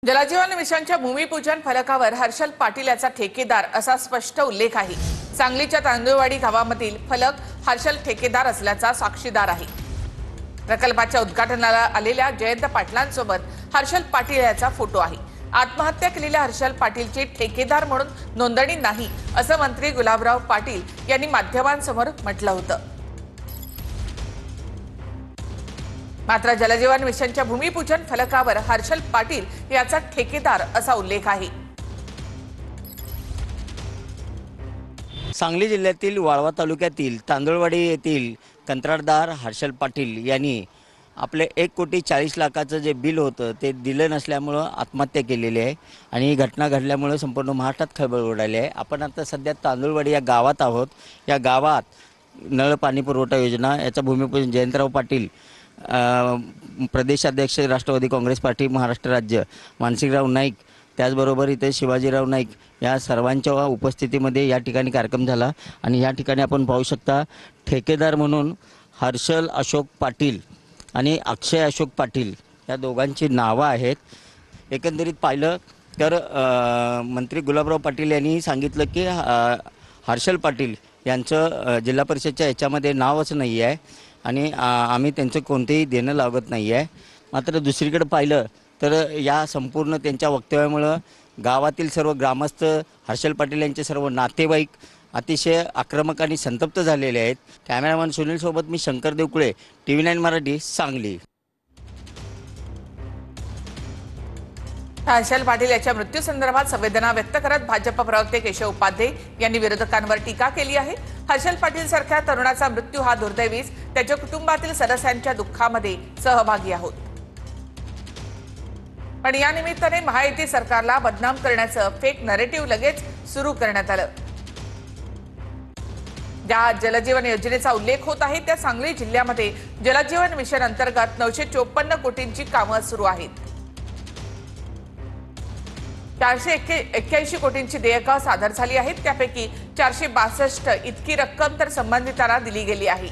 जलजीवन मिशनच्या भूमिपूजन फलकावर हर्षल पाटील याचा ठेकेदार असा स्पष्ट उल्लेख आहे। सांगलीच्या तांदूळवाडी गावामधील फलक हर्षल ठेकेदार असल्याचा साक्षीदार आहे। प्रकल्पाच्या उद्घाटनाला आलेल्या जयंत पाटलांसोबत हर्षल पाटील याचा फोटो आहे। आत्महत्या केलेल्या हर्षल पाटीलची ठेकेदार म्हणून नोंदणी नाही असं मंत्री गुलाबराव पाटील यांनी माध्यमांसमोर म्हटलं होतं। मात्र जलजीवन मिशनच्या भूमिपूजन फलकावर हर्षल पाटील याचा ठेकेदार असा उल्लेख आहे। सांगली जिल्ह्यातील वाळवा तालुक्यातील तांदूळवाडी येथील कंत्राटदार हर्षल पाटील यांनी आपले 1,40,00,000 जे बिल होतं ते दिलं नसल्यामुळे आत्महत्या केलेली आहे आणि ही घटना घडल्यामुळे संपूर्ण महाराष्ट्रात खळबळ उडाली आहे। आपण आता सध्या तांदूळवाडी या गावात आहोत। या गावात नळ पाणी पुरवठा योजना याचा भूमिपूजन जयंतराव पाटील प्रदेशाध्यक्ष राष्ट्रवादी काँग्रेस पार्टी महाराष्ट्र राज्य मानसिंगराव नाईक त्याचबरोबर इथे शिवाजीराव नाईक या सर्वांच्या उपस्थितीमध्ये या ठिकाणी कार्यक्रम झाला आणि या ठिकाणी आपण पाहू शकता ठेकेदार म्हणून हर्षल अशोक पाटील आणि अक्षय अशोक पाटील या दोघांची नावं आहेत। एकंदरीत पाहिलं तर मंत्री गुलाबराव पाटील यांनी सांगितलं की हर्षल पाटील यांचं जिल्हा परिषदच्या याच्यामध्ये नावच नाही आहे आणि आम्ही त्यांचं कोणतेही देणं लागत नाही आहे। मात्र दुसरीकडे पाहिलं तर या संपूर्ण त्यांच्या वक्तव्यामुळं गावातील सर्व ग्रामस्थ हर्षल पाटील यांचे सर्व नातेवाईक अतिशय आक्रमक आणि संतप्त झालेले आहेत। कॅमेरामॅन सुनील सोबत मी शंकर देवकुळे, TV9 मराठी, सांगली। हर्षल पाटील याच्या मृत्यूसंदर्भात संवेदना व्यक्त करत भाजप प्रवक्ते केशव उपाध्ये यांनी विरोधकांवर टीका केली आहे। हर्षल पाटील सारख्या तरुणाचा मृत्यू हा दुर्दैवीच, त्याच्या कुटुंबातील सदस्यांच्या दुःखामध्ये सहभागी आहोत। पण या निमित्ताने महायुती सरकारला बदनाम करण्याचं फेक नरेटिव्ह लगेच सुरू करण्यात आलं। ज्या जलजीवन योजनेचा उल्लेख होत आहे त्या सांगली जिल्ह्यामध्ये जलजीवन मिशन अंतर्गत 954 कोटींची कामं सुरू आहेत। 481 कोटींची देयकं सादर झाली आहेत, त्यापैकी 462 इतकी रक्कम तर संबंधितांना दिली गेली आहे।